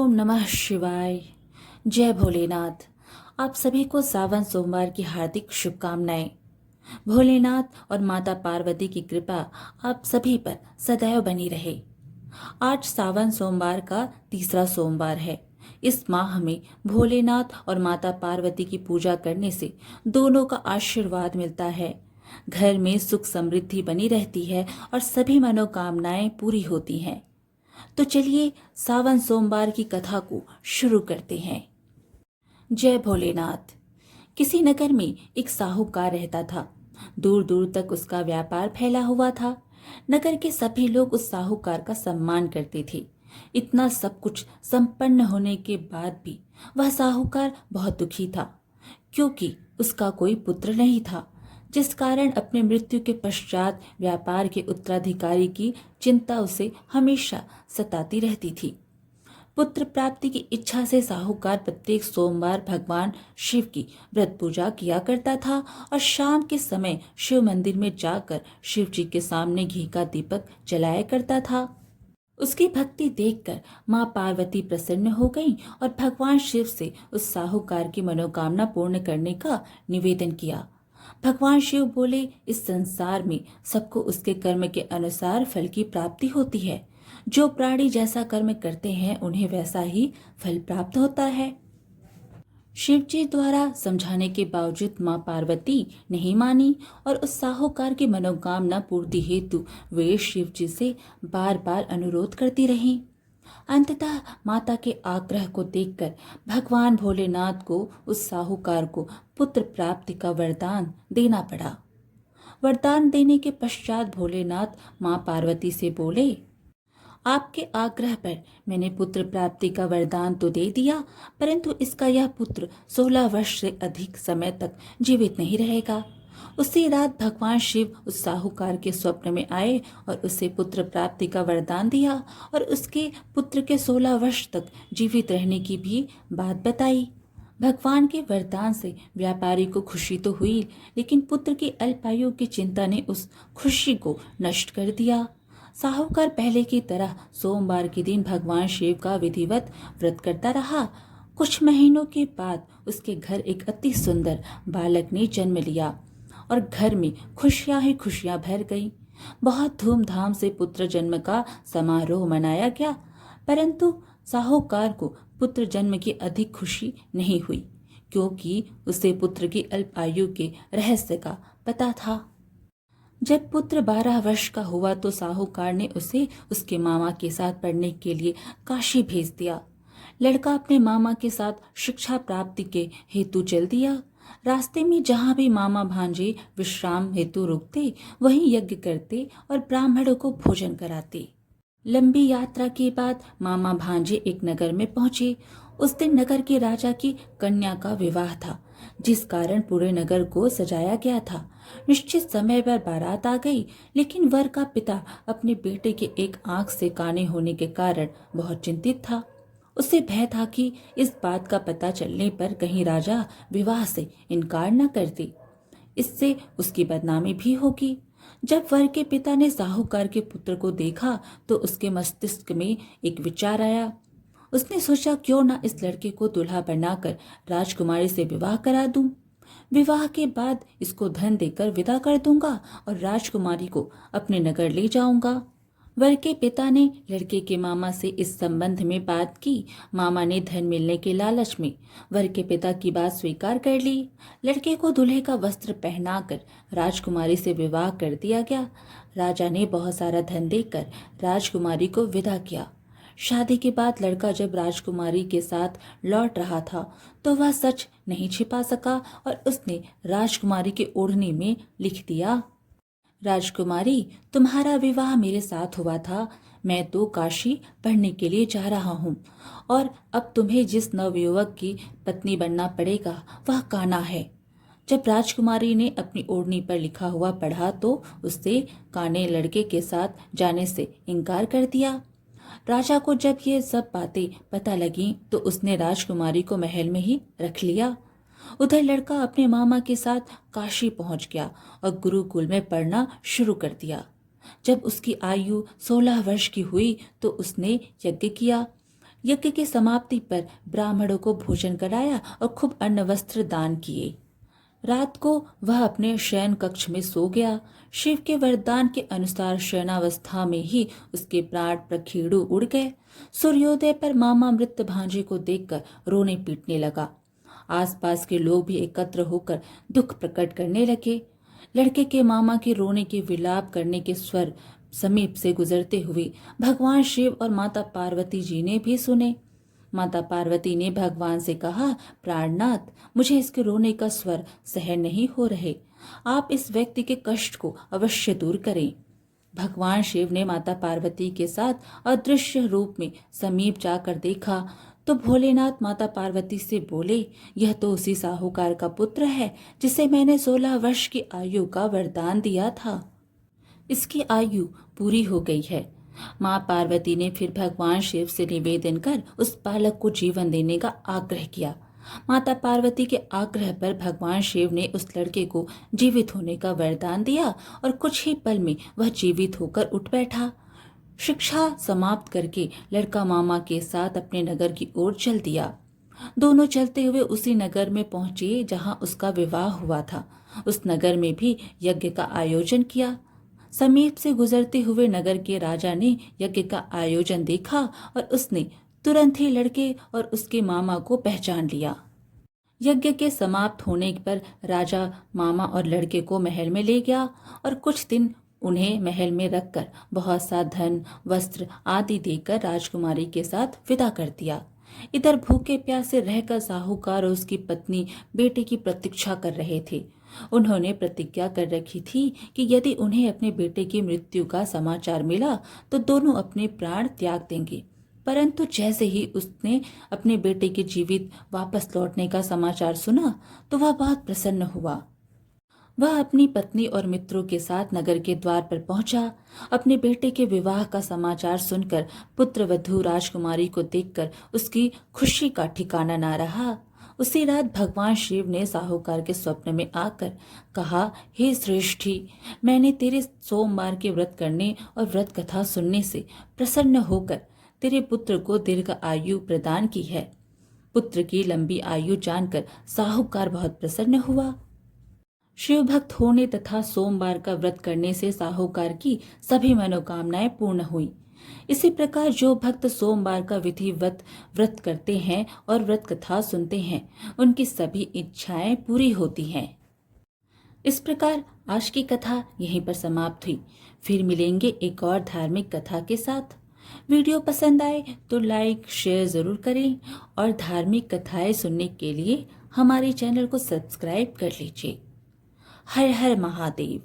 ओम नमः शिवाय। जय भोलेनाथ। आप सभी को सावन सोमवार की हार्दिक शुभकामनाएं। भोलेनाथ और माता पार्वती की कृपा आप सभी पर सदैव बनी रहे। आज सावन सोमवार का तीसरा सोमवार है। इस माह में भोलेनाथ और माता पार्वती की पूजा करने से दोनों का आशीर्वाद मिलता है। घर में सुख समृद्धि बनी रहती है और सभी मनोकामनाएं पूरी होती हैं। तो चलिए सावन सोमवार की कथा को शुरू करते हैं। जय भोलेनाथ। किसी नगर में एक साहूकार रहता था। दूर दूर तक उसका व्यापार फैला हुआ था। नगर के सभी लोग उस साहूकार का सम्मान करते थे। इतना सब कुछ संपन्न होने के बाद भी वह साहूकार बहुत दुखी था, क्योंकि उसका कोई पुत्र नहीं था, जिस कारण अपने मृत्यु के पश्चात व्यापार के उत्तराधिकारी की चिंता उसे हमेशा सताती रहती थी। पुत्र प्राप्ति की इच्छा से साहूकार प्रत्येक सोमवार भगवान शिव की व्रत पूजा किया करता था और शाम के समय शिव मंदिर में जाकर शिव जी के सामने घी का दीपक जलाया करता था। उसकी भक्ति देखकर मां पार्वती प्रसन्न हो गईं और भगवान शिव से उस साहूकार की मनोकामना पूर्ण करने का निवेदन किया। भगवान शिव बोले, इस संसार में सबको उसके कर्म के अनुसार फल की प्राप्ति होती है। जो प्राणी जैसा कर्म करते हैं उन्हें वैसा ही फल प्राप्त होता है। शिव जी द्वारा समझाने के बावजूद मां पार्वती नहीं मानी और उस साहूकार की मनोकामना पूर्ति हेतु वे शिव जी से बार बार अनुरोध करती रहीं। अंततः माता के आग्रह को देखकर भगवान भोलेनाथ को उस साहूकार को पुत्र प्राप्ति का वरदान देना पड़ा। वरदान देने के पश्चात भोलेनाथ मां पार्वती से बोले, आपके आग्रह पर मैंने पुत्र प्राप्ति का वरदान तो दे दिया, परंतु इसका यह पुत्र 16 वर्ष से अधिक समय तक जीवित नहीं रहेगा। उसी रात भगवान शिव उस साहूकार के स्वप्न में आए और उसे पुत्र प्राप्ति का वरदान दिया और उसके पुत्र के 16 वर्ष तक जीवित रहने की भी बात बताई। भगवान के वरदान से व्यापारी को खुशी तो हुई, लेकिन पुत्र की अल्पायु की चिंता ने उस खुशी को नष्ट कर दिया। साहूकार पहले की तरह सोमवार के दिन भगवान शिव का विधिवत व्रत करता रहा। कुछ महीनों के बाद उसके घर एक अति सुंदर बालक ने जन्म लिया और घर में खुशियां ही खुशियां भर गईं। बहुत धूमधाम से पुत्र जन्म का समारोह मनाया गया, परंतु साहूकार को पुत्र जन्म की अधिक खुशी नहीं हुई, क्योंकि उसे पुत्र की अल्पायु के रहस्य का पता था। जब पुत्र 12 वर्ष का हुआ तो साहूकार ने उसे उसके मामा के साथ पढ़ने के लिए काशी भेज दिया। लड़का अपने मामा के साथ शिक्षा प्राप्ति के हेतु चल दिया। रास्ते में जहाँ भी मामा भांजे विश्राम हेतु रुकते, वहीं यज्ञ करते और ब्राह्मणों को भोजन कराते। लंबी यात्रा के बाद मामा भांजे एक नगर में पहुंचे। उस दिन नगर के राजा की कन्या का विवाह था, जिस कारण पूरे नगर को सजाया गया था। निश्चित समय पर बारात आ गई, लेकिन वर का पिता अपने बेटे के एक आंख से काने होने के कारण बहुत चिंतित था। उसे भय था कि इस बात का पता चलने पर कहीं राजा विवाह से इनकार न कर दे, इससे उसकी बदनामी भी होगी। जब वर के पिता ने साहूकार के पुत्र को देखा तो उसके मस्तिष्क में एक विचार आया। उसने सोचा, क्यों ना इस लड़के को दूल्हा बनाकर राजकुमारी से विवाह करा दूं। विवाह के बाद इसको धन देकर विदा कर दूंगा और राजकुमारी को अपने नगर ले जाऊंगा। वर के पिता ने लड़के के मामा से इस संबंध में बात की। मामा ने धन मिलने के लालच में वर के पिता की बात स्वीकार कर ली। लड़के को दूल्हे का वस्त्र पहनाकर राजकुमारी से विवाह कर दिया गया। राजा ने बहुत सारा धन देकर राजकुमारी को विदा किया। शादी के बाद लड़का जब राजकुमारी के साथ लौट रहा था तो वह सच नहीं छिपा सका और उसने राजकुमारी के ओढ़नी में लिख दिया, राजकुमारी, तुम्हारा विवाह मेरे साथ हुआ था। मैं तो काशी पढ़ने के लिए जा रहा हूँ और अब तुम्हें जिस नवयुवक की पत्नी बनना पड़ेगा वह काना है। जब राजकुमारी ने अपनी ओढ़नी पर लिखा हुआ पढ़ा तो उससे काने लड़के के साथ जाने से इनकार कर दिया। राजा को जब ये सब बातें पता लगी तो उसने राजकुमारी को महल में ही रख लिया। उधर लड़का अपने मामा के साथ काशी पहुंच गया और गुरुकुल में पढ़ना शुरू कर दिया। जब उसकी आयु 16 वर्ष की हुई तो उसने यज्ञ किया। यज्ञ की समाप्ति पर ब्राह्मणों को भोजन कराया और खूब अन्न वस्त्र दान किए। रात को वह अपने शयन कक्ष में सो गया। शिव के वरदान के अनुसार शयनावस्था में ही उसके प्राण प्रखेड़ू उड़ गए। सूर्योदय पर मामा मृत भांजे को देखकर रोने पीटने लगा। आसपास के लोग भी एकत्र होकर दुख प्रकट करने लगे। लड़के के मामा के रोने के विलाप करने के स्वर समीप से गुजरते हुए भगवान शिव और माता पार्वती जी ने भी सुने। माता पार्वती ने भगवान से कहा, प्राणनाथ, मुझे इसके रोने का स्वर सहन नहीं हो रहे, आप इस व्यक्ति के कष्ट को अवश्य दूर करें। भगवान शिव ने माता पार्वती के साथ अदृश्य रूप में समीप जाकर देखा तो भोलेनाथ माता पार्वती से बोले, यह तो उसी साहूकार का पुत्र है जिसे मैंने 16 वर्ष की आयु का वरदान दिया था। इसकी आयु पूरी हो गई है। माँ पार्वती ने फिर भगवान शिव से निवेदन कर उस बालक को जीवन देने का आग्रह किया। माता पार्वती के आग्रह पर भगवान शिव ने उस लड़के को जीवित होने का वरदान दिया और कुछ ही पल में वह जीवित होकर उठ बैठा। शिक्षा समाप्त करके लड़का मामा के साथ अपने नगर की ओर चल दिया। दोनों चलते हुए उसी नगर में पहुंचे जहां उसका विवाह हुआ था। उस नगर में भी यज्ञ का आयोजन किया। समीप से गुजरते हुए नगर के राजा ने यज्ञ का आयोजन देखा और उसने तुरंत ही लड़के और उसके मामा को पहचान लिया। यज्ञ के समाप्त होने पर राजा मामा और लड़के को महल में ले गया और कुछ दिन उन्हें महल में रखकर बहुत सा धन, वस्त्र आदि देकर राजकुमारी के साथ विदा कर दिया। इधर भूखे प्यासे रहकर साहूकार और उसकी पत्नी बेटे की प्रतीक्षा कर रहे थे। उन्होंने प्रतिज्ञा कर रखी थी कि यदि उन्हें अपने बेटे की मृत्यु का समाचार मिला तो दोनों अपने प्राण त्याग देंगे। परंतु जैसे ही उसने अपने बेटे के जीवित वापस लौटने का समाचार सुना तो वह बहुत प्रसन्न हुआ। वह अपनी पत्नी और मित्रों के साथ नगर के द्वार पर पहुंचा। अपने बेटे के विवाह का समाचार सुनकर पुत्रवधू राजकुमारी को देखकर उसकी खुशी का ठिकाना ना रहा। उसी रात भगवान शिव ने साहूकार के स्वप्न में आकर कहा, हे श्रेष्ठी, मैंने तेरे सोमवार के व्रत करने और व्रत कथा सुनने से प्रसन्न होकर तेरे पुत्र को दीर्घ आयु प्रदान की है। पुत्र की लंबी आयु जानकर साहूकार बहुत प्रसन्न हुआ। शिव भक्त होने तथा सोमवार का व्रत करने से साहूकार की सभी मनोकामनाएं पूर्ण हुई। इसी प्रकार जो भक्त सोमवार का विधिवत व्रत करते हैं और व्रत कथा सुनते हैं, उनकी सभी इच्छाएं पूरी होती हैं। इस प्रकार आज की कथा यहीं पर समाप्त हुई। फिर मिलेंगे एक और धार्मिक कथा के साथ। वीडियो पसंद आए तो लाइक शेयर जरूर करें और धार्मिक कथाएं सुनने के लिए हमारे चैनल को सब्सक्राइब कर लीजिए। हर हर महादेव।